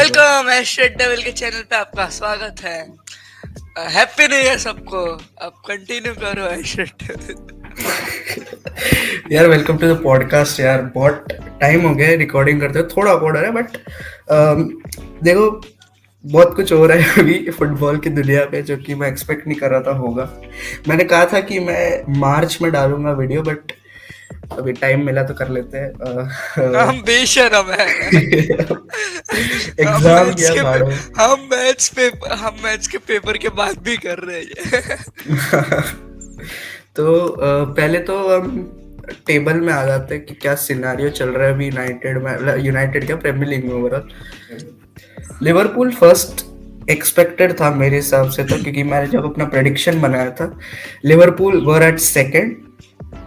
Welcome एस्ट्रेट devil के channel पे आपका स्वागत है। हैप्पी न्यू ईयर सबको। अब कंटिन्यू करो एस्ट्रेट डेविल। यार वेलकम टू द पॉडकास्ट। यार बहुत टाइम हो गया है रिकॉर्डिंग करते हुए, थोड़ा ऑकवर्ड है बट देखो बहुत कुछ हो रहा है अभी फुटबॉल की दुनिया पे जो कि मैं एक्सपेक्ट नहीं कर रहा था होगा। मैंने कहा था कि मैं मार्च में डालूंगा वीडियो बट अभी टाइम मिला तो कर लेते हैं। हम बेशरम है। हम एग्जाम मैथ्स किया के भाड़ो। हम मैथ्स के पेपर के बाद भी कर रहे हैं। तो पहले तो हम टेबल में आ जाते हैं कि क्या सिनारियो चल रहा है अभी यूनाइटेड में। यूनाइटेड क्या, प्रीमियर लीग में ओवरऑल लिवरपूल फर्स्ट एक्सपेक्टेड था मेरे हिसाब से, तो क्योंकि मैंने जब अपना प्रेडिक्शन बनाया था लिवरपूल वर एट सेकंड,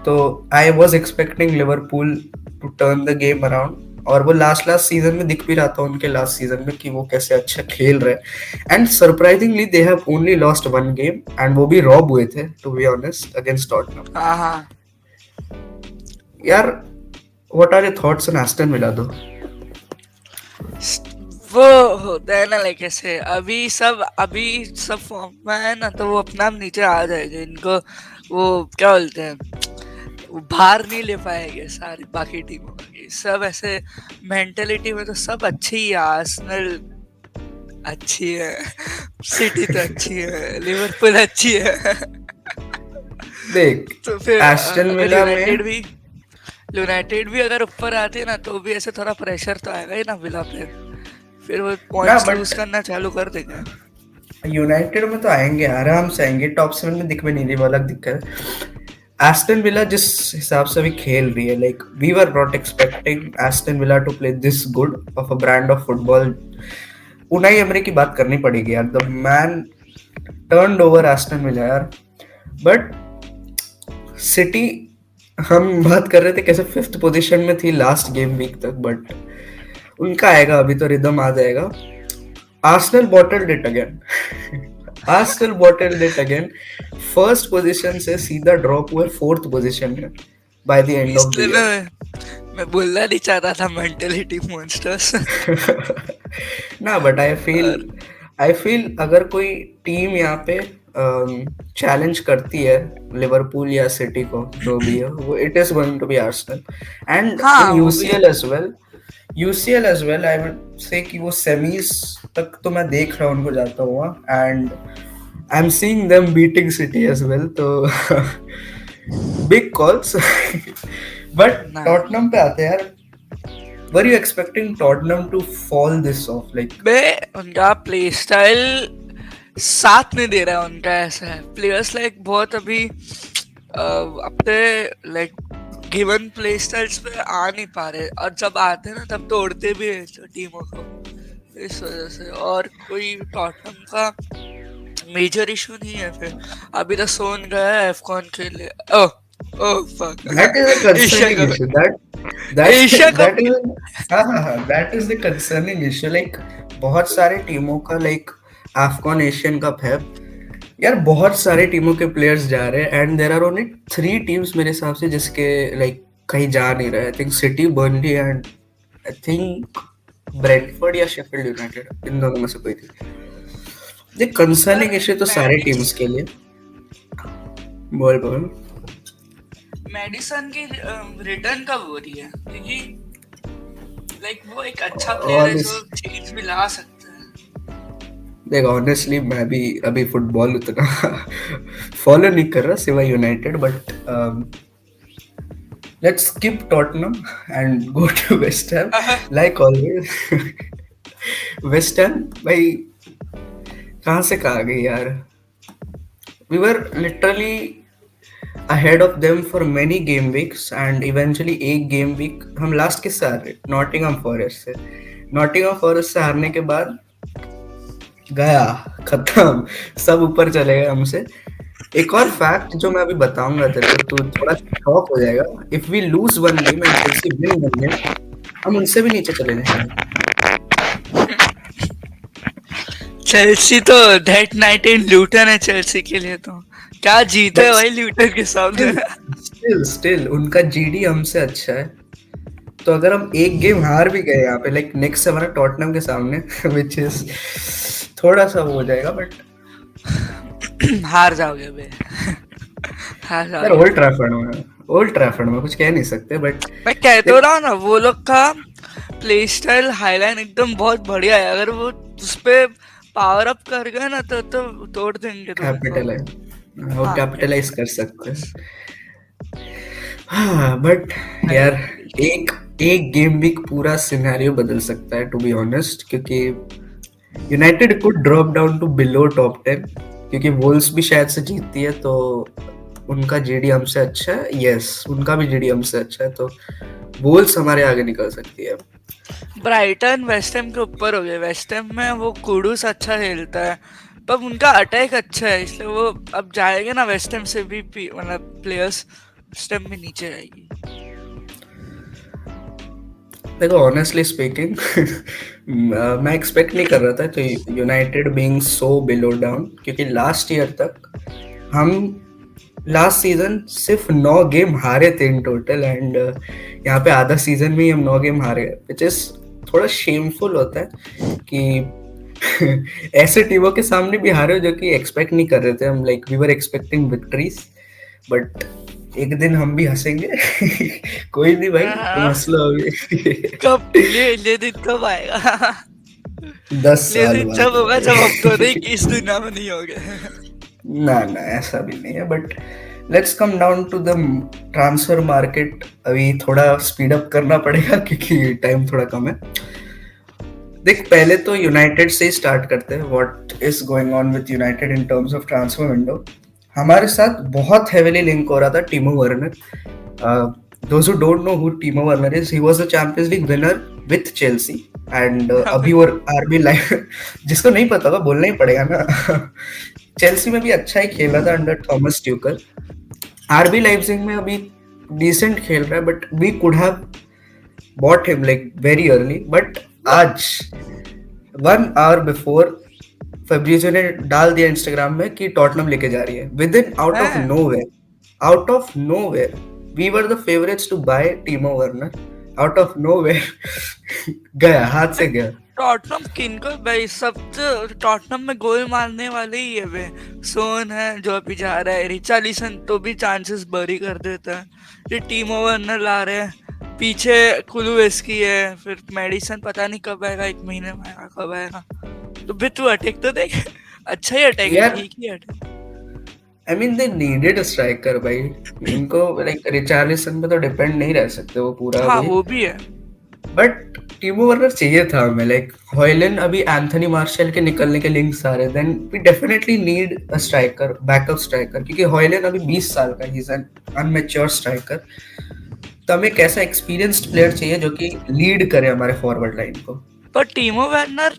तो I was expecting Liverpool to turn the game around. और वो लास्ट सीजन में दिख भी रहा था उनके लास्ट सीजन में कि वो कैसे अच्छा खेल रहे हैं। And surprisingly they have only lost one game and वो भी रॉब हुए थे to be honest against Tottenham. हाँ यार what are your thoughts on Aston Villa though? वो होता है ना, लाइक ऐसे अभी सब फॉर्म में है ना, तो वो अपना आप नीचे आ जाएगा। इनको वो क्या बोलते हैं, वो भार नहीं ले पाएंगे सारी बाकी टीमों की। सब ऐसे मेंटेलिटी में तो सब अच्छी ही है। आर्सेनल अच्छी है, सिटी तो अच्छी है, लिवरपूल अच्छी है। देख तो फिर एस्टन अगर विला में यूनाइटेड भी अगर ऊपर आती है ना, तो भी ऐसे थोड़ा प्रेशर तो आएगा ही ना विला पे। फिर वो ना, पॉइंट्स लूज बट करना चालू कर देगा। यूनाइटेड में तो आएंगे, आराम से आएंगे। टॉप 7 में दिख भी नहीं रही, वो अलग दिक्कत है। एस्टन विला जिस हिसाब से अभी खेल रही है, like we were not expecting Aston Villa to play this good of a brand of football. Unai Emery की बात करनी पड़ेगी यार, the man turned over Aston Villa यार। बट सिटी, हम बात कर रहे थे कैसे 5th पोजीशन में थी लास्ट गेम वीक तक, बट उनका आएगा, अभी तो रिदम आ जाएगा। Arsenal bottled it again. Arsenal bottled it again. First position से सीधा ड्रॉप हुए 4th पोजीशन में by the end of the इसलिए ईयर। मैं बोलना नहीं चाहता था मेंटेलिटी मॉन्स्टर्स। ना बट आई फील अगर कोई टीम यहाँ पे चैलेंज करती है लिवरपूल या सिटी को, जो भी है वो, it is going to be Arsenal. And हाँ इन वो भी है। UCL as well I would say कि वो सेमीज तक तो मैं देख रहा हूँ उनको जाता हुआ, and I am seeing them beating City as well, तो बिग कॉल्स। बट ना टॉटनहम पे आते हैं यार। Were you expecting Tottenham to fall this off? Like मैं उनका प्ले स्टाइल साथ नहीं दे रहा है। उनका ऐसा है, प्लेयर्स लाइक बहुत अभी अपने लाइक गिवन प्ले स्टाइल्स पे आ नहीं पा रहे, और जब आते हैं ना तब तोड़ते भी है टीमों को इस वजह से। और कोई टॉटनहम का मेजर इशू नहीं है। फिर अभी तो सोन गया है एफकॉन के लिए। Oh oh fuck, that is a Asia concerning cup, issue. That Asia that cup. is हाँ, that is the concerning issue. Like बहुत सारे टीमों का लाइक AFCON एशियन कप है यार, बहुत सारे टीमों के प्लेयर्स जा रहे हैं and there are only 3 teams मेरे हिसाब से जिसके लाइक कहीं जा नहीं रहे। I think City, Burnley and I think Brentford या शेफील्ड यूनाइटेड, इन दोनों में से कोई थी। ये कंसर्निंग इशू तो सारे टीम्स के लिए। बोल बोल। मेडिसन की रिटर्न कब हो रही है? क्योंकि लाइक वो एक अच्छा प्लेयर है जो चेंज भी ला सकता है। देख ऑनेस्टली मैं भी अभी फुटबॉल उतना फॉलो नहीं कर रहा सिवाय United, but let's skip Tottenham and go to West Ham like always. West Ham भाई कहाँ से कहाँ गई यार। We were literally ahead of them for many game weeks and eventually एक गेम वीक हम लास्ट किससे हारे? नॉटिंघम फॉरेस्ट से। नॉटिंघम फॉरेस्ट से हारने के बाद गया खत्म, सब ऊपर चले गए हमसे। एक और फैक्ट जो मैं अभी बताऊंगा तेरे को, तू थोड़ा शॉक हो जाएगा। If we lose one game and Chelsea win one game, हम उनसे भी नीचे चले जाएंगे। चेल्सी तो दैट नाइट इन ल्यूटन है चेल्सी के लिए। तो क्या जीते है भाई ल्यूटन के सामने। स्टिल उनका जीडी हमसे अच्छा है, तो अगर हम एक गेम हार भी गए यहाँ पे, लाइक नेक्स्ट हमारा टॉटनहम के सामने, विच इज थोड़ा सा वो हो जाएगा, बट हार जाओगे बे। हार यार जाओगे। ओल्ड ट्रैफर्ड में कुछ कह नहीं सकते, बट मैं कह तो रहा हूँ ना, वो लोग का प्ले स्टाइल हाईलाइन एकदम बहुत बढ़िया है। अगर वो उस पे पावर अप कर गए ना तो तोड़ देंगे तुमको। कैपिटल है, वो हाँ कैपिटलाइज कर सकते बस। हैं। हाँ बट यार, एक एक गेम वीक पूरा सिनेरियो बदल सकता है टू बी ऑनेस्ट, क्योंकि United could drop down to below top 10, क्योंकि वोल्स भी शायद से जीतती है, तो उनका जीडी हमसे अच्छा है, यस उनका भी जीडी हमसे अच्छा है, तो वोल्स हमारे आगे निकल सकती है। ब्राइटन वेस्ट हैम के ऊपर हो गए। वेस्ट हैम में वो कुडूस अच्छा खेलता है, पर उनका अटैक अच्छा है, इसलिए वो अब जाएंगे ना वेस्ट हैम से भी मतलब प्लेयर्स वेस्ट हैम में नीचे जाएगी। देखो ऑनेस्टली स्पीकिंग, मैं एक्सपेक्ट नहीं कर रहा था कि United being so below down, क्योंकि लास्ट ईयर तक हम लास्ट सीजन सिर्फ 9 गेम हारे थे इन टोटल, एंड यहाँ पे आधा सीजन में ही हम 9 गेम हारे, विच इज थोड़ा शेमफुल होता है कि ऐसे टीमों के सामने भी हारे हो जो कि एक्सपेक्ट नहीं कर रहे थे हम, like we were expecting victories, but एक दिन हम भी हंसेंगे। कोई नहीं भाई, तुम हंस लो अभी। कब ये दिन कब आएगा? 10 ये साल दिन बाद जब होगा जब हम दोनों ही भाई। इस दुनिया में नहीं होंगे। ना ना, ऐसा भी नहीं है, but let's come down to the transfer market. अभी थोड़ा स्पीड अप करना पड़ेगा क्योंकि टाइम थोड़ा कम है। देख, पहले तो यूनाइटेड से ही स्टार्ट करते हैं, what is going on with United in terms of transfer window. हमारे साथ बहुत हेवीली लिंक हो रहा था टीमो Werner. Those who don't know who टीमो Werner is, he was the champions league winner with Chelsea, and अभी वो आरबी लाइव, जिसको नहीं पता होगा बोलना ही पड़ेगा ना। चेल्सी में भी अच्छा ही खेला था under Thomas Tuchel. RB Leipzig में अभी डिसेंट खेल रहा है, but we could have bought him like very early, but आज 1 आवर बिफोर फेब्रिजियो ने डाल दिया इंस्टाग्राम में कि टॉटनहम लेके जा रही है, within out of nowhere we were the favourites to buy Timo Werner, out of nowhere गया, हाथ से गया। टॉटनहम किनको भाई, सब तो टॉटनहम में गोल मारने वाले ही है वे। सोन है जो अभी जा रहा है, रिचार्लिसन तो भी चांसेस बरी कर देता है। ये टीमो वर्नर ला रहे हैं, पीछे कुलुएस्की है, फिर मेडिसन पता नहीं कब आएगा, 1 महीने में आएगा, कब आएगा। तो भी तू अटैक तो देख, अच्छा ही अटैक है, यार ठीक ही attack. I mean they needed a striker भाई, इनको लाइक रिचार्लिसन पे तो डिपेंड नहीं रह सकते वो पूरा हाँ अभी, वो भी है। बट टीमो वर्नर चाहिए था हमें। लाइक हॉयलैंड, अभी एंथनी मार्शल के निकलने के लिंक्स आ रहे, then we definitely need a striker, backup striker, क्योंकि हॉयलैंड अभी 20 साल का, he is an immature striker. तो हमें एक ऐसा एक्सपीरियंस्ड प्लेयर चाहिए जो कि लीड करे हमारे फॉरवर्ड लाइन को। पर टीमो वर्नर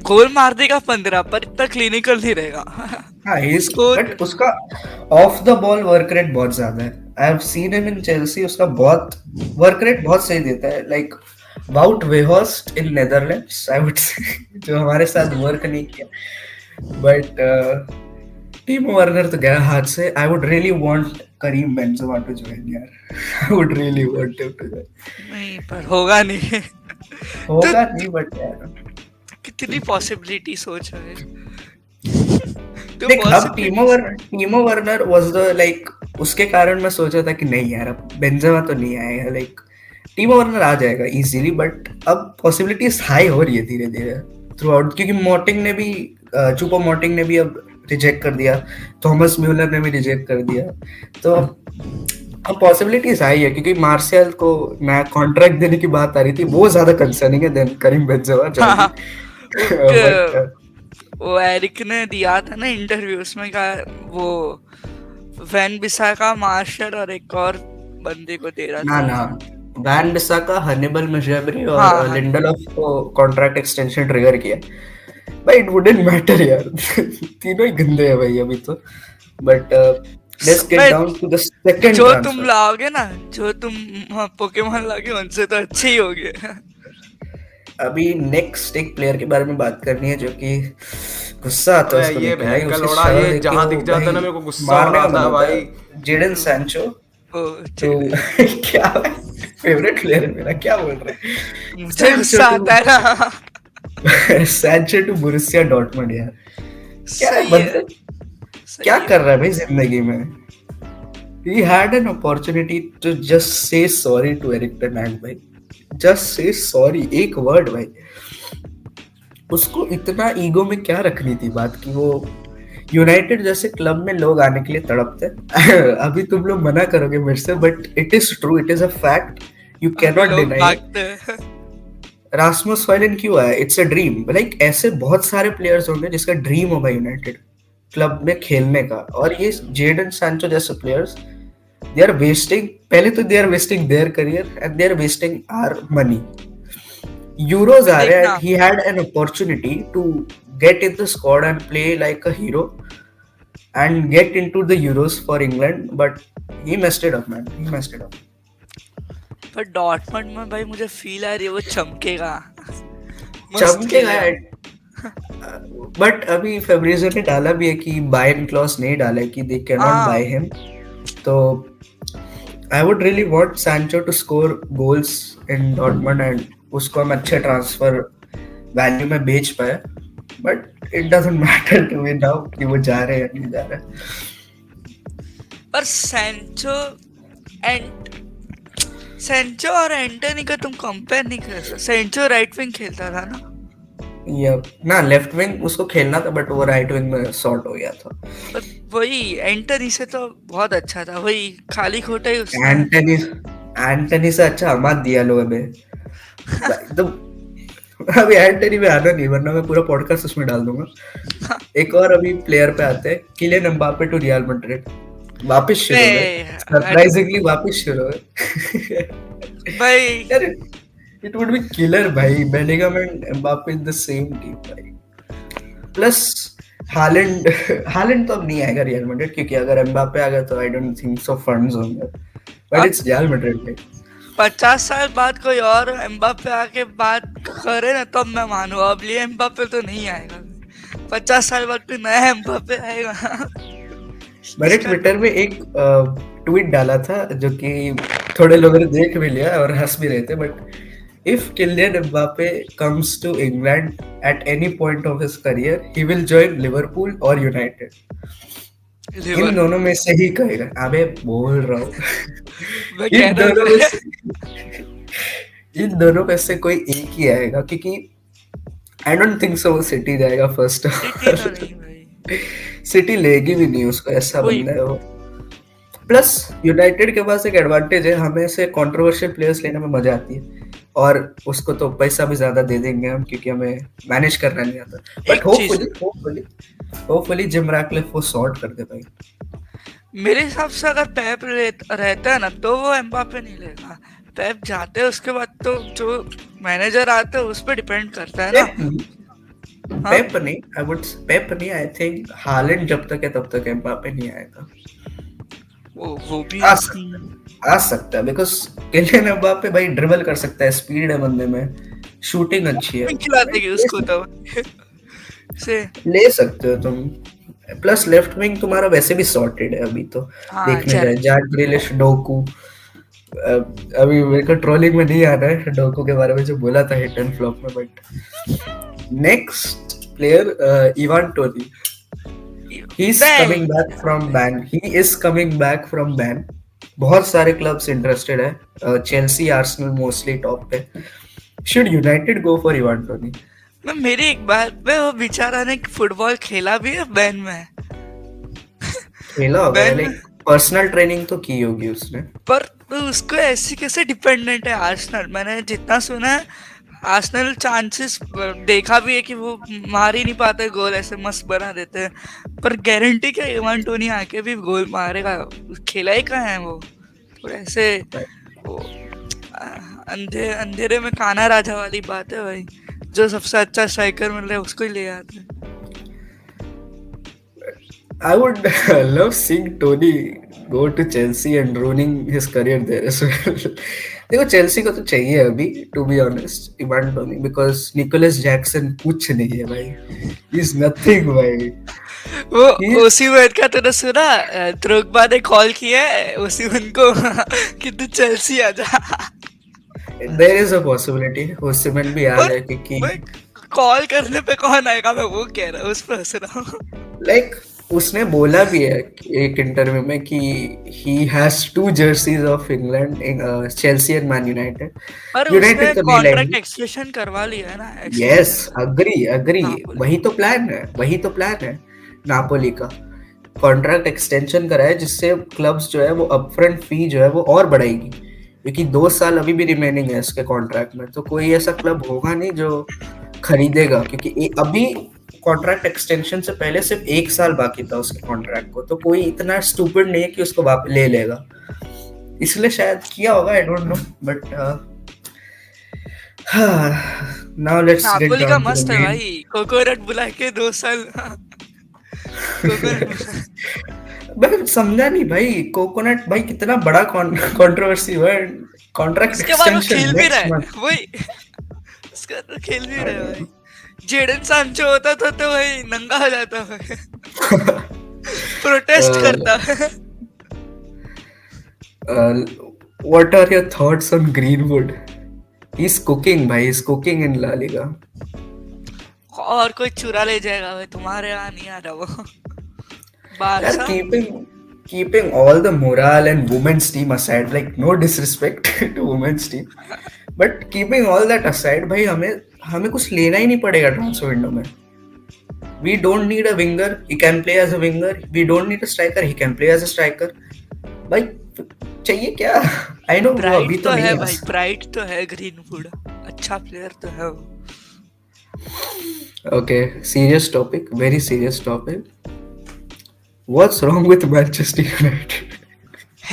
गोल मार देगा 15, पर इतना क्लिनिकल नहीं रहेगा। हाँ, स्कोर बट उसका off the ball work rate बहुत ज्यादा है। I have seen him in Chelsea, उसका बहुत वर्क रेट बहुत सही देता है, like Wout Weghorst in Netherlands I would say, जो हमारे साथ वर्क नहीं किया, बट टीमो वर्नर तो गया हाथ से। I would really want Karim Benzema to join यार, I would really want him to join. नहीं, पर होगा नहीं। तो होगा नहीं, बट यार कितनी पॉसिबिलिटी सोच रहे हैं। तो देख, अब possibility- टीमो Werner was the like, उसके कारण मैं सोचा था कि नहीं यार अब बेंजेमा तो नहीं आएगा, लाइक टीमो वर्नर आ जाएगा इजीली, बट अब पॉसिबिलिटीज हाई हो रही है धीरे धीरे थ्रू आउट, क्योंकि मोटिंग ने भी चूपो मोटिंग ने भी अब रिजेक्ट कर दिया, थॉमस म्यूलर ने भी रिजेक्ट कर दिया, तो अब पॉसिबिलिटीज हाई है, क्योंकि मार्शियल को नया कॉन्ट्रैक्ट देने की बात आ रही थी, वो ज्यादा कंसर्निंग है देन करीम बेंजेमा। हाँ, बट वो एरिक ने दिया था ना इंटरव्यू, उसमें कहा वो वैन बिसाका, मार्शल और एक और बंदे को दे रहा ना था। ना, वैन बिसाका, हनिबल मजबरी और हाँ हाँ, लिंडलॉफ को कॉन्ट्रैक्ट एक्सटेंशन ट्रिगर किया भाई, इट वुडंट मैटर यार। तीनों ही गंदे हैं भाई अभी तो, but let's get down to the second जो तुम ट्रांसफर। लाओगे ना, जो तुम पोकेमॉन लाओगे उनसे तो अच्छे ही होगे। अभी नेक्स्ट एक प्लेयर के बारे में बात करनी है जो कि गुस्सा आता है अबे उसको ये देख के भाई, बहन का उसकी लोड़ा, शक्ल ये देख के जहां वो दिख जाता है ना भाई मेरे को गुस्सा आ मारने रहा का मन था होता है। भाई। जेडन सैंचो, ओ तो क्या है? फेवरेट प्लेयर है मेरा, क्या बोल रहे हैं? मुझे सैंचो गुस्सा टू आता है ना। सैंचो टू बोरुसिया डॉर्टमंड यार, क्या है सही है, बंदा, क्या सही है। कर रहा है भाई जिंदगी में? He had an opportunity to just say sorry to Eric Ten Hag भाई, just say sorry, एक वर्ड भाई। उसको इतना ईगो में क्या रखनी थी बात कि वो यूनाइटेड जैसे क्लब में लोग आने के लिए तड़पते हैं। अभी तुम लोग मना करोगे मेरे से, but it is true, it is a fact, you can अभी नॉट लोग डिनाई। भागते हैं। रास्मस हॉयलैंड क्यों आया? इट्स अ ड्रीम, लाइक ऐसे बहुत सारे प्लेयर्स होंगे जिसका ड्रीम होगा यूनाइटेड क्लब में खेलने का, और ये जेडन सैंचो जैसे प्लेयर्स, they are wasting, पहले तो they are wasting their career and they are wasting our money. Euros आ रहे हैं देखना, and he had an opportunity to get in the squad and play like a hero and get into the Euros for England, but he messed it up, man. He messed it up. पर Dortmund में भाई मुझे feel आ रही है वो चमकेगा, मस्त चमकेगा खेलेगा। But अभी फेब्रिजो ने डाला भी है कि बायन क्लॉज नहीं डाला है कि दे कैन नॉट हाँ, बाय हिम, तो I would really want Sancho to score goals in Dortmund and उसको हम अच्छे ट्रांसफर वैल्यू में बेच पाए, but it doesn't matter to me now कि वो जा रहे हैं या नहीं जा रहे। पर एंड सेंचो और एंटनी का तुम कंपेयर नहीं कर सकते। सेंचो राइट विंग खेलता था ना। या ना लेफ्ट विंग उसको खेलना था, बट वो राइट विंग में सॉर्ट हो गया था। पर वही एंटनी से तो बहुत अच्छा था, वही खाली खोटा ही उसने। एंटनी एंटनी से अच्छा अमाद दियालो है एकदम। अभी एंटनी में आना नहीं, वरना मैं पूरा पॉडकास्ट उसमें डाल दूंगा। एक और अभी प्लेयर पे आते हैं, Kylian Mbappe to Real Madrid, वापस शुरू हो गए, सरप्राइजिंगली वापस शुरू हो गए। भाई यार इट वुड बी किलर भाई, Bellingham and Mbappe in the same team भाई, प्लस हालैंड। हालैंड तो अब नहीं आएगा रियल मैड्रिड, क्योंकि अगर एम्बापे आ गया तो I don't think so funds होंगे, बट इट्स रियल मैड्रिड भाई। 50 साल बाद कोई और एम्बापे आके बात करे ना तब मैं मानूँ, अब लिए एम्बापे तो नहीं आएगा। 50 साल बाद कोई नया एम्बापे आएगा। मैंने ट्विटर में एक ट्वीट डाला था जो कि थोड़े लोगों ने देख भी लिया और हंस भी रहे थे, but if Kylian Mbappe comes to England at any point of his career, he will join Liverpool or United. इन दोनों में से ही कहेगा। अबे बोल रहा हूँ। इन दोनों में से कोई एक ही आएगा, क्योंकि आई डोंट थिंक सो वो सिटी जाएगा फर्स्ट। सिटी लेगी भी नहीं उसको, ऐसा बंदा है वो। प्लस यूनाइटेड के पास एक एडवांटेज है, हमें से कंट्रोवर्शियल प्लेयर्स लेने में मजा आती है, और उसको तो पैसा भी ज्यादा दे देंगे हम, क्योंकि हमें मैनेज करना नहीं आता। बट होपफुली जिम रैटक्लिफ वो सॉर्ट कर दे भाई। मेरे हिसाब से अगर पेप रहता है ना तो वो एम्बापे नहीं लेगा। पेप जाते हैं उसके बाद तो जो मैनेजर आते हैं उस पर डिपेंड करता है ना। पेप नहीं, आई थिंक हालैंड जब तक है तब तक एम्बापे नहीं आएगा। वो भी आ सकता है, बिकॉज किलियन एम्बापे भाई ड्रिबल कर सकता है, स्पीड है बंदे में, शूटिंग अच्छी है, खिला देगी उसको तो से ले सकते हो तुम। प्लस लेफ्ट विंग तुम्हारा वैसे भी सॉर्टेड है अभी तो। देखने जाए जैक ग्रिलिश, डोकू, अभी मेरे को ट्रोलिंग में नहीं आ रहा है डोकू के बारे में जो बोला था हिट एंड फ्लॉप में, but next player Ivan Tony, he is coming back from ban। बहुत सारे क्लब्स इंटरेस्टेड है, चेल्सी, आर्सेनल मोस्टली टॉप पे। Should United go for Ivan Tony? मैं मेरी एक बात पे, वो बेचारा ने फुटबॉल खेला भी है बैन में। खेला होगा, लाइक पर्सनल ट्रेनिंग तो की होगी उसने, पर उसको ऐसी कैसे डिपेंडेंट है आर्सेनल। मैंने जितना सुना है आर्सेनल चांसेस देखा भी है कि वो मार ही नहीं पाते गोल, ऐसे मस्त बना देते हैं, पर गारंटी क्या इवान टोनी आके भी गोल मारेगा? खेला ही कहाँ है वो? थोड़ा ऐसे वो अंधेरे में काना राजा वाली बात है भाई, जो सबसे अच्छा स्ट्राइकर मिल रहा है उसको ही ले आते हैं। I would love seeing Tony go to Chelsea and ruining his career there as well. देखो चेल्सी को तो चाहिए अभी, to be honest, Ivan Toney, because Nicolas Jackson कुछ नहीं है भाई, ही इज नथिंग भाई। वो ओसिमन का तूने सुना? ड्रोग्बा ने कॉल किया है ओसिमन को कि तू चेल्सी आ जा। देयर इज अ पॉसिबिलिटी ओसिमन भी आ और जाए, क्योंकि मैं कॉल करने पे कौन आएगा, मैं वो कह रहा हूँ, उस पर हंस रहा हूँ। लाइक उसने बोला भी है एक इंटरव्यू में कि he has two jerseys of England, Chelsea and Man United. अरे यूनाइटेड उसने तो नहीं कॉन्ट्रैक्ट लाएंगे। एक्सटेंशन करवा लिया है ना, यस, एक्सटेंशन का। Agree agree. नापोली। वही तो प्लान है, वही तो प्लान है नापोली का। कॉन्ट्रैक्ट एक्सटेंशन करा है, जिससे क्लब्स जो है वो अपफ्रंट फी जो है वो और बढ़ाएगी, क्योंकि 2 साल अभी भी रिमेनिंग है इसके कॉन्ट्रैक्ट में। तो कोई ऐसा क्लब होगा नहीं जो खरीदेगा, क्योंकि अभी कॉन्ट्रैक्ट एक्सटेंशन से पहले सिर्फ 1 साल बाकी था उसके कॉन्ट्रैक्ट को। तो कोई इतना स्टूपिड नहीं है कि उसको वापस ले लेगा, इसलिए शायद किया होगा, I don't know. But now let's get Napoli का डाउन टू द मस्त है मेन। भाई, कोकोनट बुला के 2 साल। कोकोनट बुला। मैं समझा नहीं भाई, कोकोनट भाई कितना बड़ा कंट्रोवर्सी हुआ है। कॉन्ट्रैक्ट उसके बाद वो एक्सटेंशन खेल भी रहा नेक्स्ट है मंथ। वही। उसके बाद वो खेल भी रहा है भाई। जेडन सांचो होता तो भाई नंगा हो जाता है, प्रोटेस्ट करता है। What are your thoughts on Greenwood? He is cooking भाई, is cooking in La Liga. और कोई चुरा ले जाएगा भाई, तुम्हारे यहाँ नहीं आ रहा वो। यार Barça. keeping all the morale and women's team aside, like no disrespect to women's team, but keeping all that aside, भाई हमें हमें कुछ लेना ही नहीं पड़ेगा ट्रांसफर विंडो में। We don't need a winger, he can play as a winger. We don't need a striker, he can play as a striker. भाई चाहिए क्या? I know वो अभी ब्राइट तो तो नहीं है है। भाई, ब्राइट तो है, ग्रीनवुड अच्छा प्लेयर तो है वो। Okay, serious topic, very serious topic. What's wrong with Manchester United?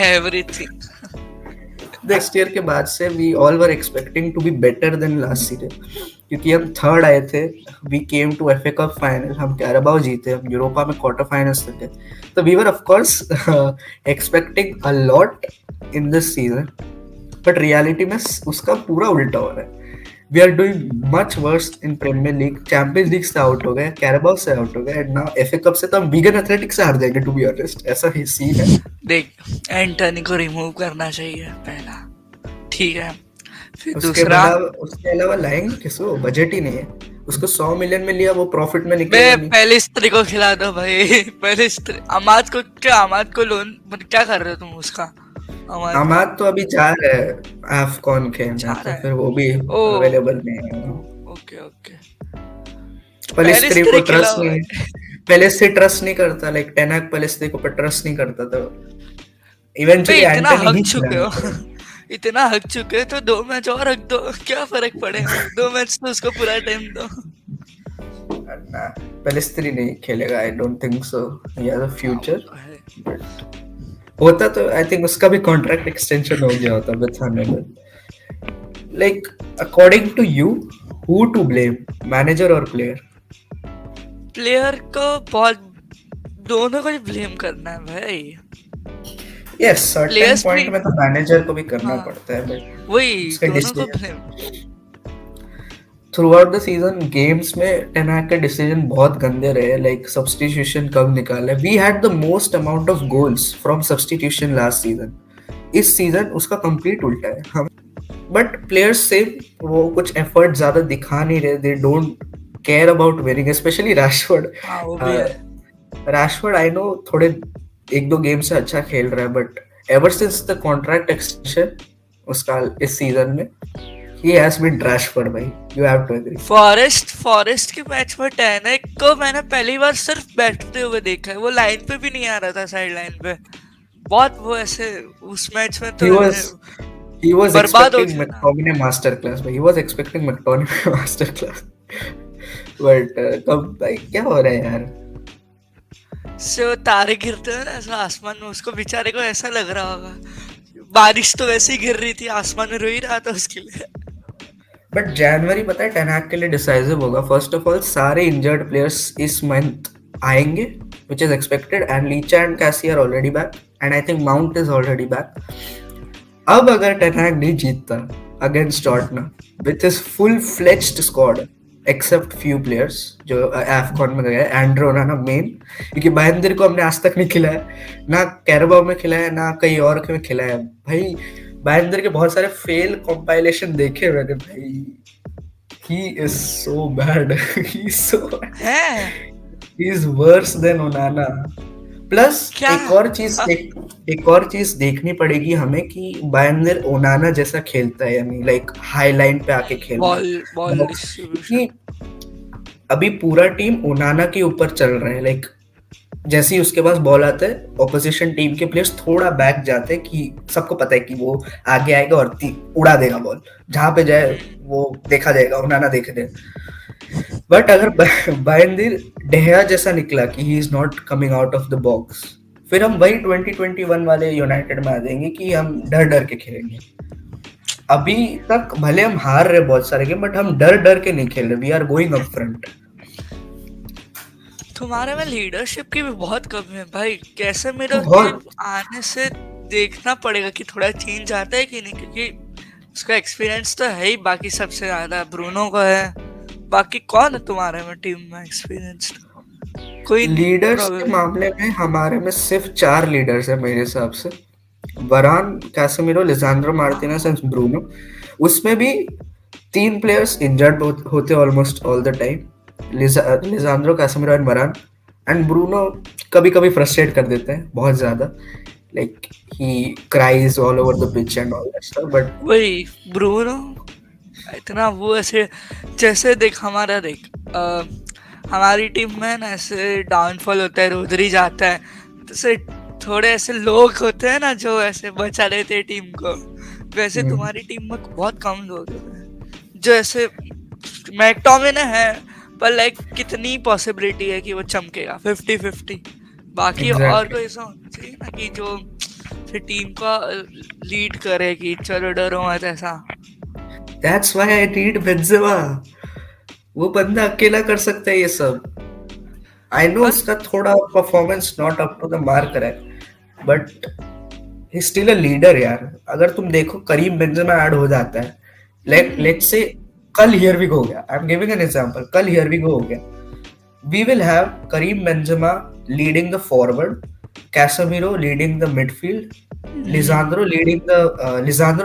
Everything. Next year के बाद से we all were expecting to be better than last season, क्योंकि हम थर्ड आए थे। We came to FA Cup final, हम Carabao जीते, हम यूरोपा में क्वार्टर फाइनल्स तक गए। तो we were of course expecting a lot in this season, but reality में उसका पूरा उल्टा हो रहा है। We are doing much worse in Premier League, champions league से आउट हो गए, कैराबाओ से आउट हो गए, एंड नाउ एफए कप से तो हम विगन एथलेटिक से हार जाएंगे, टू बी ऑनेस्ट। ऐसा ही सीन है। देख, एंटनी को रिमूव करना चाहिए पहला, ठीक है। फिर उसके दूसरा, उसके अलावा लाएंगे किसको? बजट ही नहीं है। उसको 100 मिलियन में लिया, वो प्रॉफिट में निकलेगा मैं नहीं। पहले स्त्री को खिला दो भाई। पहले स्त्री, अमाद को क्या, अमाद को लोन, मतलब क्या कर रहे हो तुम उसका? अमाद अमाद तो अभी जा रहा है एफकॉन खेलने, जा तो रहा है। फिर वो भी ओ अवेलेबल नहीं है। Okay okay. पहले पेलिस्त्री को स्त्री ट्रस्ट खिलाओ नहीं, भाई। पेलिस्त्री ट्रस्ट नहीं करता, लाइक टेनहाग पेलिस्त्री को पर ट्रस्ट नहीं करता, तो भाई इवेंचुअली इतना एंटनी हक ही चुके खिलाना हो, पड़ेगा। इतना हक चुके हो तो 2 मैच और रख दो, क्या फर्क पड़ेगा? 2 मैच तो उसको पूरा टाइम दो। ना, पेलिस्त्री नहीं खेलेगा, I don't think so he has a future. है। बट होता तो आई थिंक उसका भी कॉन्ट्रैक्ट एक्सटेंशन हो गया होता with हनेबल। Like, according to you, who to blame, manager or player? Player को बहुत, दोनों को ही ब्लेम करना है भाई। Yes, certain प्लेयर्स भी, point में तो मैनेजर को भी करना हाँ पड़ता है, बट वही, उसके दोनों को decision blame. Throughout the season games में टेन हैग के डिसीजन बहुत गंदे रहे। लाइक सब्स्टिट्यूशन कब निकाला, we had the most amount of goals from substitution last season. इस सीजन उसका कंप्लीट उल्टा है। हम बट प्लेयर्स से वो कुछ एफर्ट ज्यादा दिखा नहीं रहे, they don't care about winning, specially Rashford. हाँ वो भी है। रैशफोर्ड आई नो थोड़े 1-2 गेम से अच्छा खेल रहा है, but ever since the contract extension उसका इस सीजन में, he has been Rashford भाई, you have to agree. Forest के मैच में टैनेक को मैंने पहली बार सिर्फ बैठते हुए देखा है, वो लाइन पे भी नहीं आ रहा था, साइड लाइन पे। बहुत वो ऐसे, उस मैच में तो He was बर्बाद हो expecting गया ना। McTominay masterclass भाई, he was expecting McTominay masterclass. But कब भाई क्या हो रहा है यार? से वो तारे गिरते हैं ना ऐसा आसमान में, उसको बेचारे को ऐसा लग रहा होगा, बारिश तो वैसे ही गिर रही थी, आसमान में रो ही रहा था उसके लिए। बट जनवरी पता है टेन हैग के लिए डिसाइसिव होगा। फर्स्ट ऑफ ऑल सारे इंजर्ड प्लेयर्स इस मंथ आएंगे, which is expected, and Licha and Cassie are already back, and I think Mount is already back. अब अगर टेन हैग नहीं जीतता against Tottenham with his full fledged squad except few players जो Afcon में गए, Andrew ना main, क्योंकि महेंद्र को हमने आज तक नहीं खिलाया, ना कैराबाओ में खिलाया, ना कहीं और में खिलाया भाई। महेंद्र के बहुत सारे फेल कंपाइलेशन देखे मैंने भाई. He is so bad. He's so bad. है He's worse than Onana. Plus क्या? एक और चीज देखनी पड़ेगी हमें कि बायर्न ओनाना जैसा खेलता है, यानी लाइक हाई लाइन पे आके खेलना. Ball distribution. क्योंकि अभी पूरा टीम ओनाना के ऊपर चल रहा है. लाइक जैसे ही उसके पास बॉल आता है, ऑपोजिशन टीम के प्लेयर्स थोड़ा बैक जाते हैं कि सबको पता है कि वो आगे आएगा और उड़ा देगा बॉल, जहां पे जाए वो देखा जाएगा, ओनाना देख दे. बट अगर बायर्न डेहा जैसा निकला कि he is not coming out of the box, फिर हम वही 2021 वाले यूनाइटेड में आ जाएंगे कि हम डर डर के खेलेंगे. अभी तक भले हम हार रहे बहुत सारे गेम, बट हम डर डर के नहीं खेल रहे. We are going up front. तुम्हारे में लीडरशिप की भी बहुत कमी है भाई. कैसे मेरे बहुत. आने से देखना पड़ेगा कि थोड़ा चेंज आता है कि नहीं, क्योंकि उसका एक्सपीरियंस तो है ही बाकी सबसे ज्यादा ब्रूनो का है. बाकी कौन है तुम्हारे में टीम में एक्सपीरियंस्ड? कोई लीडर्स के मामले में हमारे में सिर्फ 4 लीडर्स है मेरे हिसाब से. वरान, Casemiro, Lisandro Martinez and Bruno. उसमें भी 3 प्लेयर्स इंजर्ड होते almost all the time. Lisandro, Casemiro and वरान. एंड ब्रूनो कभी कभी फ्रस्ट्रेट कर देते हैं बहुत ज्यादा. Like he cries all over the pitch and all that stuff. But वही ब्रूनो इतना वो ऐसे, जैसे देख हमारी टीम में ना ऐसे डाउनफॉल होता है, रोदरी जाता है, तो ऐसे थोड़े ऐसे लोग होते हैं ना जो ऐसे बचा लेते हैं टीम को. वैसे तुम्हारी टीम में बहुत कम लोग हैं जो ऐसे, मैकटोमिने है पर लाइक कितनी पॉसिबिलिटी है कि वो चमकेगा? 50-50. बाकी और कोई ऐसा होना चाहिए ना कि जो फिर टीम को लीड करे कि चलो डरो मत ऐसा. That's why I need Benzema. वो बंदा अकेला कर सकता है ये सब. आई नो उसका थोड़ा performance not up to the mark है, but he still a leader यार. अगर तुम देखो करीम बेंजेमा ऐड हो जाता है, लेट्स से कल हियर वी गो हो गया. I am giving an example. कल हियर वी गो हो गया. We will have Karim Benzema leading the forward, Casemiro leading the midfield, Lisandro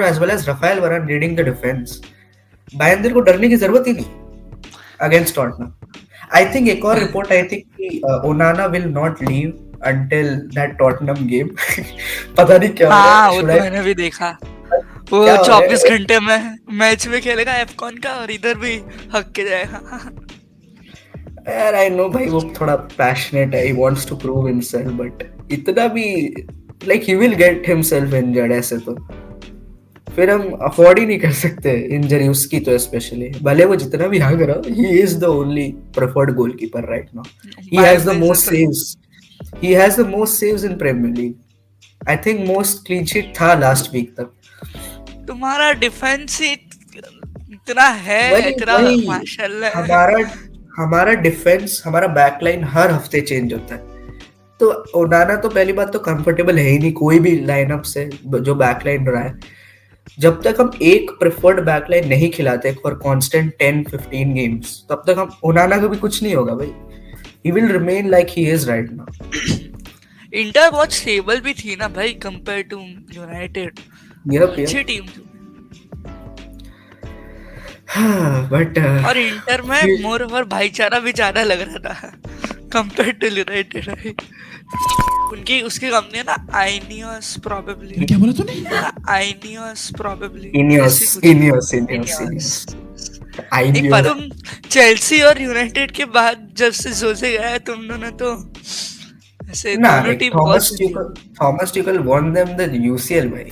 as well as Raphael Varane leading the defence. Bayern को डरने की जरूरत ही नहीं अगेंस्ट टॉटनहम. आई थिंक एक और रिपोर्ट आई थी कि ओनाना will not leave until that Tottenham game. पता नहीं क्या हो रहा है. वो तो मैंने भी देखा. वो 24 घंटे में मैच में खेलेगा एफकॉन का और इधर भी हक के जाएगा. यार आई नो भाई वो थोड़ा पैशनेट है. he wants to prove himself, but इतना भी like he will get himself injured. ऐसे तो फिर हम अफोर्ड ही नहीं कर सकते इंजरी उसकी तो. स्पेशली भले वो जितना भी भाग रहा, he is the only preferred goalkeeper right now. He has the most saves. He has the most saves in Premier League. I think most clean sheet था last week तक. तुम्हारा डिफेंस ही इतना है, इतना माशाल्लाह. हमारा डिफेंस, हमारा बैकलाइन हर हफ्ते चेंज होता है. तो ओनाना तो पहली बात तो कंफर्टेबल है ही नहीं कोई भी लाइनअप से जो बैकलाइन रहा है. जब तक हम एक प्रेफर्ड बैकलाइन नहीं खिलाते फॉर कांस्टेंट 10-15 गेम्स, तब तक हम ओनाना को भी कुछ नहीं होगा भाई. He will remain like he is right now. Inter बहुत स्टेबल भी थी ना भाई कंपेयर टू यूनाइटेड. अच्छी टीम थी. बट और इंटर में मोर ओवर भाईचारा भी ज्यादा लग रहा था कंपेयर टू यूनाइटेड. उनकी उसकी कंपनी है ना आइनियोस प्रोबेबली. क्या बोला तूने? आइनियोस प्रोबेबली. इनियोस. नहीं पर तुम चेल्सी और यूनाइटेड के बाद जब से जोसे गया है तुम दोनों तो ऐसे दोनों team Thomas ट्यूकल won them the UCL भाई.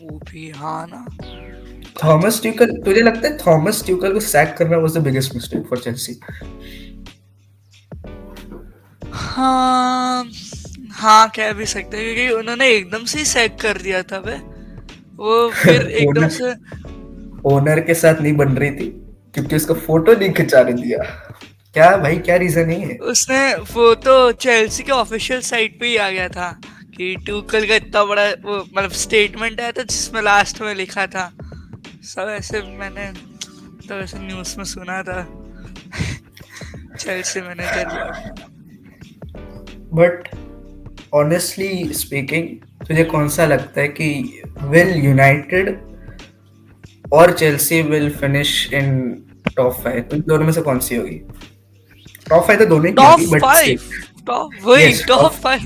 वो भी हाँ ना. थॉमस ट्यूकल, तुझे लगता है थॉमस ट्यूकल को सैक करना was the biggest mistake for Chelsea? हाँ कह भी सकते हैं क्योंकि उन्होंने एकदम से ही सैक कर दिया था वे. वो फिर एकदम से ओनर के साथ नहीं बन रही थी क्योंकि उसका फोटो नहीं खिंचाने दिया. क्या भाई क्या रीजन है? उसने वो तो चेल्सी के ऑफिशियल साइट पे ही आ गया था कि ट्यूकल का इतना बड़ा वो मतलब स्टेटमेंट आया था जिसमें लास्ट में लिखा था सब ऐसे. मैंने तो ऐसे न्यूज़ में सुना था Chelsea manager. But honestly speaking तुझे कौन सा लगता है कि विल यूनाइटेड और Chelsea will finish in top 5? इन दोनों में से कौन सी होगी? टॉप 5 तो दोनों की टॉप होगी, बट फाइव, टॉप वही yes, top five,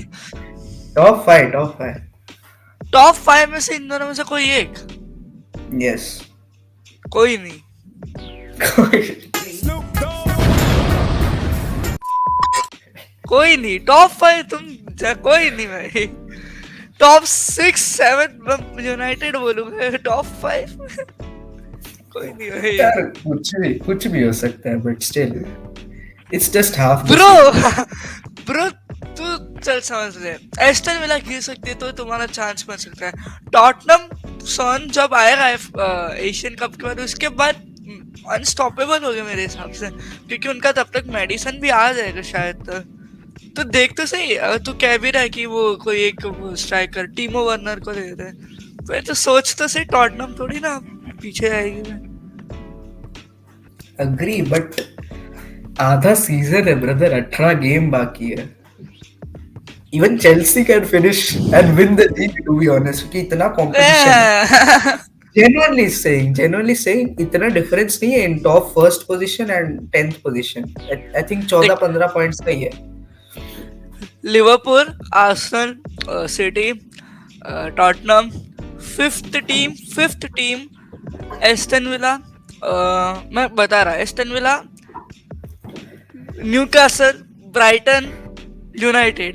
top 5, top 5, top five में से इन दोनों में से कोई एक, यस। कोई नहीं। कोई नहीं टॉप फाइव, कोई नहीं भाई। टॉप 6 7 यूनाइटेड बोलूंगा, टॉप 5 कोई नहीं भाई। यार कुछ भी हो सकता है, but still it's just half bro bro तू चल समझ ले, एस्टन विला गिर सकती है तो तुम्हारा चांस बन सकता है। टॉटनहम सन जब आएगा एशियन कप के बाद, उसके बाद अनस्टॉपेबल हो गया मेरे हिसाब से, क्योंकि उनका तब तक मेडिसन भी आ जाएगा शायद। तो देख तो सही, तू कह भी रहा है कि वो कोई एक स्ट्राइकर टीमो वर्नर को दे रहे, फिर तो सोच तो सही, टॉटनहम थोड़ी ना पीछे आएगी। अग्री, बट आधा सीजन है ब्रदर, 18 गेम बाकी है। Even Chelsea can finish and win the league, to be honest, कि इतना कंपटीशन है। genuinely saying इतना डिफरेंस नहीं है in top first position and 10th position. I think 14-15 points का ही है। Liverpool, Arsenal, City, Tottenham, fifth team Aston Villa, मैं बता रहा, Aston Villa, Newcastle, Brighton, United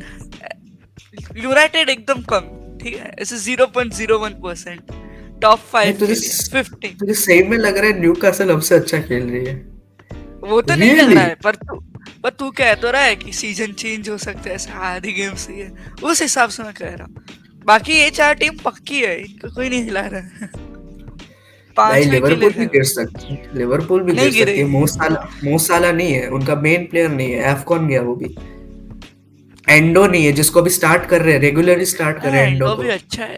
एकदम कम, ठीक है, ऐसे 0.01%। टॉप 5 तुझे सही में लग रहा है न्यूकासल हमसे अच्छा खेल रही है? वो तो नहीं लग रहा है, पर तू कह तो रहा है कि सीजन चेंज हो सकता है, ऐसे आधी गेम से है, उस हिसाब से मैं कह रहा हूँ। बाकी ये 4 टीम पक्की है, इनको कोई नहीं हिला रहा है। लिवरपूल भी गिर सकती है, लिवरपूल भी गिर सकती है। मो साला नहीं है, उनका मेन प्लेयर नहीं है, एफकॉन गया वो भी। एंडो नहीं है, जिसको भी स्टार्ट कर रहे हैं, रेगुलरली स्टार्ट कर रहे हैं एंडो को, भी अच्छा है,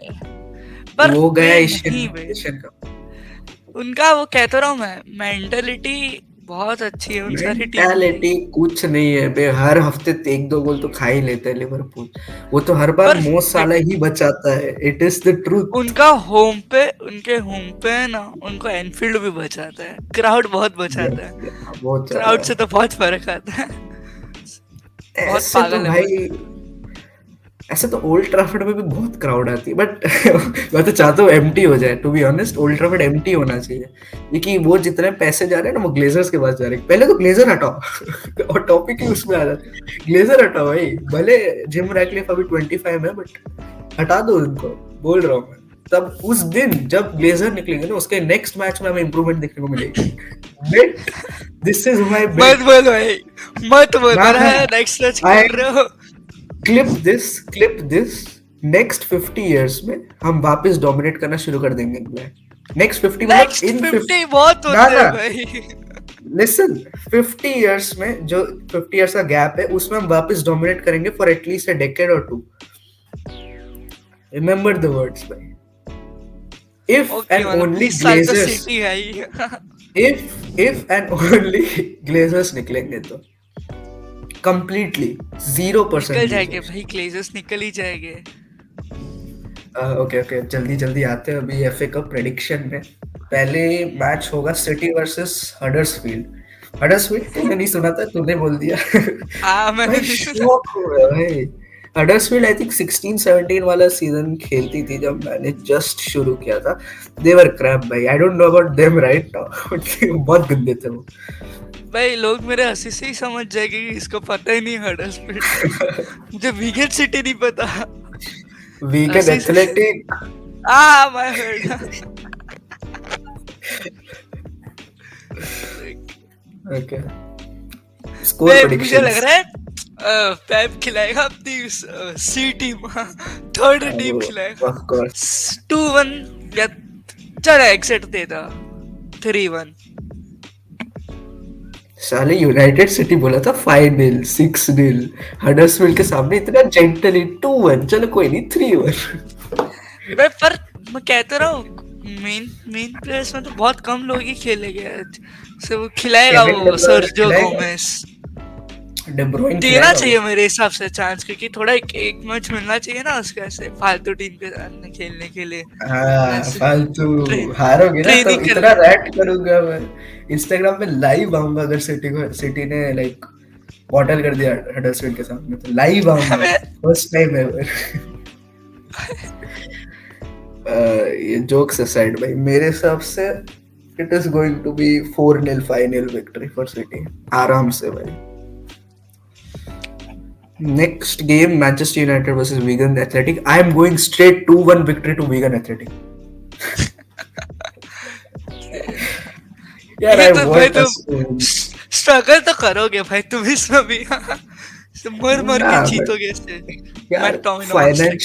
पर वो गया एशियन कप। उनका वो कहता रहा हूँ मैं, मेंटालिटी बहुत अच्छी है उन सारी टीम। मेंटालिटी कुछ नहीं है बे, हर हफ्ते 1-2 गोल तो खा ही लेते हैं लिवरपूल, वो तो हर बार मो साला ही बचाता है। It is the truth. उनके होम पे है ना, उनको एनफील्ड भी बचाता है, क्राउड बहुत बचाता है, क्राउड से तो बहुत फर्क आता है। बहुत पागल है भाई। ऐसे तो ओल्ड ट्रैफर्ड में भी बहुत क्राउड आती है, बट मैं तो चाहता हूँ एम्प्टी हो जाए, to be honest. Old Trafford empty होना चाहिए, क्योंकि वो जितने पैसे जा रहे हैं ना, वो ग्लेजर्स के पास जा रहे हैं। पहले तो ग्लेजर हटाओ और टॉपिक ही उसमें आ जाता है, ग्लेजर हटाओ भाई। भले जिम रैटक्लिफ अभी 25 है, बट हटा दो उनको, बोल रहा हूँ मैं। तब उस दिन जब ग्लेजर निकलेंगे ना, उसके नेक्स्ट मैच में हमें इंप्रूवमेंट देखने को मिलेगी। दिस इज माय बेट। मत बोल भाई, मत बोल, नेक्स्ट मैच खेल रहे हो। क्लिप दिस, नेक्स्ट 50 इयर्स में हम वापस डोमिनेट करना शुरू कर देंगे इंग्लैंड। नेक्स्ट 50 मतलब इन 50 बहुत होते हैं भाई। लिसन, 50 इयर्स में, जो 50 इयर्स का गैप है, उसमें हम वापस डोमिनेट करेंगे फॉर एटलीस्ट अ डेकेड और 2। रिमेंबर द वर्ड्स भाई। If and only Glazers, if and only Glazers निकलेंगे तो completely 0%। निकल जाएंगे भाई, ग्लेजर्स निकल ही जाएंगे। ओके जल्दी आते हैं अभी एफए कप प्रेडिक्शन में। पहले मैच होगा सिटी वर्सेस हडर्सफील्ड। तूने नहीं सुना था, तूने बोल दिया। मैंने शॉक हो गया भाई। हडर्सफील्ड आई थिंक 16-17 वाला सीजन खेलती थी जब मैंने जस्ट शुरू किया था। दे वर क्रैप भाई, I don't know about them right now. बहुत गंदे थे वो भाई। लोग मेरे हंसी से ही समझ जाएंगे कि इसको पता ही नहीं हडर्सफील्ड। मुझे वीगन सिटी नहीं पता, वीगन एथलेटिक। मैं हर्ड। ओके, स्कोर प्रेडिक्शन मुझे लग रहा है पेप खिलाएगा अपनी सी टीम, थर्ड टीम खिलाएगा। ऑफ कोर्स 2-1 या चल एग्जिट देता 3-1। साले यूनाइटेड सिटी बोला था 5-0 6-0, हडर्सफील्ड के सामने इतना जेंटली 2-1। चलो कोई नहीं, 3-1। पर मैं कहता रहा हूँ, मेन प्लेयर्स में तो बहुत कम लोग ही खेलेंगे, से वो खिलाएगा वो सर्जियो गोमेज। De Bruyne देना खिलाएगा वो। चाहिए मेरे हिसाब से चांस, क्योंकि थोड़ा एक मैच मिलना चाहिए ना उसको ऐसे फालतू टीम के साथ खेलने के लिए, हाँ ऐसे फालतू ट्रे, हारोगे ना तो ट्रेनिंग इतना करने। रैट करूंगा मैं। इंस्टाग्राम पे लाइव आऊंगा अगर सिटी ने लाइक बॉटल कर दिया हडर्सफील्ड के सामने, तो लाइव आऊंगा मैं फर्स्ट टाइम एवर। ये जोक्स असाइड भाई, मेरे हिसाब से it is going to be 4-0 5-0 victory for City, आराम से भाई। Next game Manchester United versus Wigan Athletic, I am going straight 2-1 victory to Wigan Athletic. यार ये आई तो भाई वांट तुम अस टू, स्ट्रगल तो करोगे भाई तुम इसमें भी। तुम मर मर ना के बट जीतोगे इससे। यार मैक्टोमिनॉस लाइक।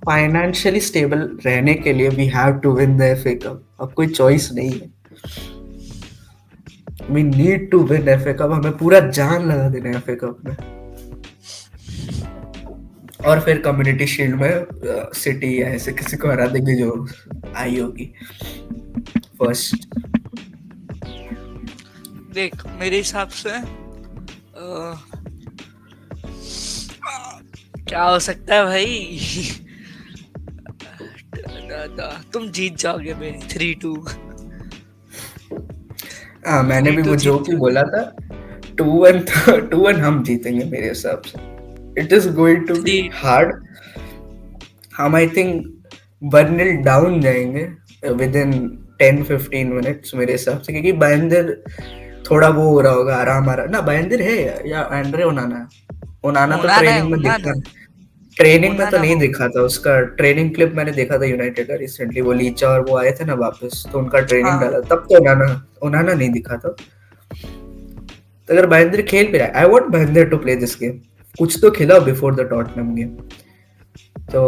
फाइनेंशियली स्टेबल रहने के लिए we have to win the FA Cup, अब कोई चॉइस नहीं है। We need to win FA Cup, हमें पूरा जान लगा देना है एफए कप में, और फिर कम्युनिटी शील्ड में सिटी या ऐसे किसी को हरा देंगे जो आई होगी फर्स्ट। देख मेरे हिसाब से क्या हो सकता है भाई। तुम जीत जाओगे भाई 3-2। हाँ मैंने भी 3-2 वो जीत जोक ही जाओगे। बोला था, 2-1 तो 2-1 हम जीतेंगे मेरे हिसाब से। It is going to be 3। Hard, हम आई थिंक 1-0 डाउन जाएंगे विद इन 10-15 मिनट्स मेरे हिसाब से, क्योंकि बाइंदर थोड़ा वो हो रहा होगा, आराम आ रहा ना। बाइंदर है या एंड्रे ओनाना है? ओनाना तो उनाना है, ट्रेनिंग में उनाना दिखा, है, ट्रेनिंग में तो उनाना नहीं हो। दिखा था उसका। ट्रेनिंग क्लिप मैंने देखा था यूनाइटेड का रिसेंटली, वो लीचा और वो आए थे ना वापस, तो उनका ट्रेनिंग हाँ डाला तब तो ओनाना ओनाना नहीं दिखा था। तो अगर महेंद्र खेल भी रहा है, I want Mahendra to play this game, कुछ तो खिलाओ बिफोर द टॉटनहम गेम। तो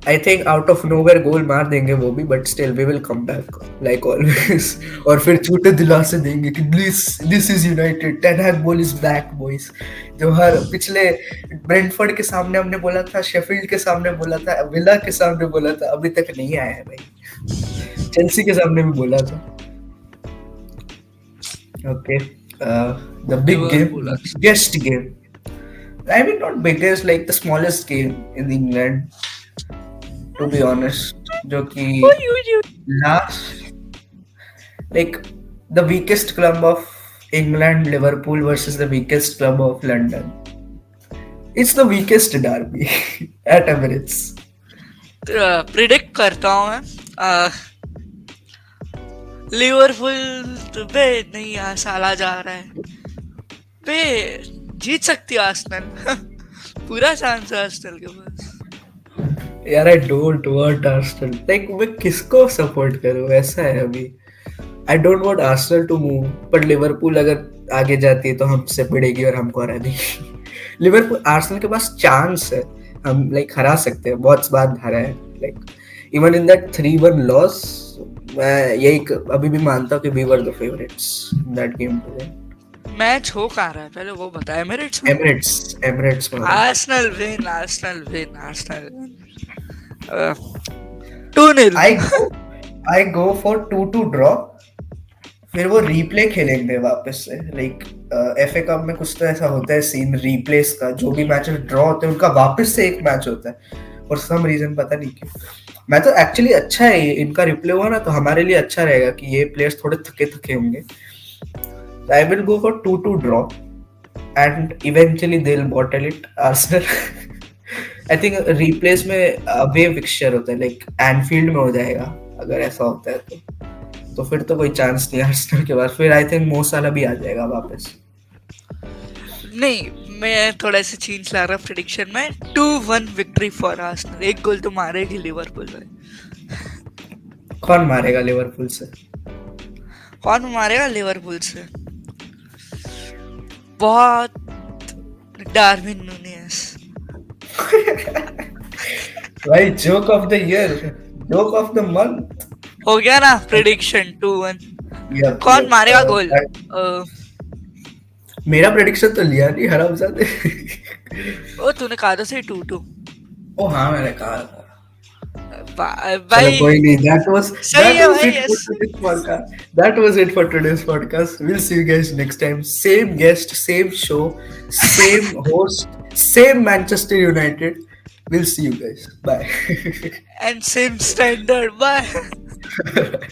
I think out of nowhere goal मार देंगे वो भी, but still we will come back like always. और फिर झूठे दिलासे देंगे कि this is United, Ten Hag ball is back boys. जो हर पिछले ब्रेंटफोर्ड के सामने हमने बोला था, शेफील्ड के सामने बोला था, विला के सामने बोला था, अभी तक नहीं आया है भाई। चेल्सी के सामने भी बोला था। Okay, the big game, Liverpool. The biggest game, I mean not biggest, like the smallest game in England, to be honest, जो कि last, like the weakest club of England, Liverpool versus the weakest club of London. It's the weakest derby at Emirates. Predict करता हूँ मैं Liverpool पे नहीं यार, साला जा रहा है पे जीत सकती है आर्सेनल। पूरा चांस है आर्सेनल के पास। यार I don't want Arsenal. Like मैं किसको सपोर्ट करूँ, ऐसा है अभी। I don't want Arsenal to move, पर लिवरपूल अगर आगे जाती है तो हमसे बढ़ेगी और हमको हरा देगी। लिवरपूल आर्सेनल के पास चांस है, हम लाइक हरा सकते हैं, बहुत बार हारा है। Like even in that 3-1 loss, मैं यही अभी भी मानता हूँ कि we were the favourites in that game today. Match हो कहाँ रहा है पहले वो बताया एमिरेट्स में। एमिरेट्स में हो रहा है। Arsenal win, Arsenal win, Arsenal win 2-0। I go for 2-2 draw, फिर वो रीप्ले खेलेंगे वापस से। लाइक एफए कप में कुछ तो ऐसा होता है सीन रीप्लेस का, जो भी मैचेस ड्रॉ होते हैं उनका वापस से एक मैच होता है फॉर सम रीजन, पता नहीं क्यों। मैं तो एक्चुअली अच्छा है इनका रिप्ले हुआ ना, तो हमारे लिए अच्छा रहेगा कि ये प्लेयर्स थोड़े थके थके होंगे। I will go for 2-2 draw and eventually they will bottle it Arsenal. I think replace में अवे फिक्सचर होता है, लाइक एनफील्ड में हो जाएगा अगर ऐसा होता है तो फिर तो कोई चांस नहीं आर्सेनल के बाद। फिर आई थिंक मो साला भी आ जाएगा वापस। नहीं, मैं थोड़ा सा चेंज ला रहा प्रेडिक्शन में। 2-1 विक्ट्री फॉर आर्सेनल। एक गोल तो मारेगी लिवरपूल में। कौन मारेगा लिवरपूल से? कौन मारेगा लिवरपूल से? बहुत डार्विन नूनेस। भाई joke of the year, joke of the month हो गया ना प्रेडिक्शन 2-1। कौन मारेगा गोल? मेरा प्रेडिक्शन तो लिया नहीं हरामजादे। ओ तूने कहा था से 2-2। ओ हाँ मैंने कहा था। चलो भाई कोई नहीं. That was सही that है was भाई it for yes. today's podcast. That was it for today's podcast. We'll see you guys next time. Same guest, same show, same host, same Manchester United. We'll see you guys. Bye. And same standard. Bye.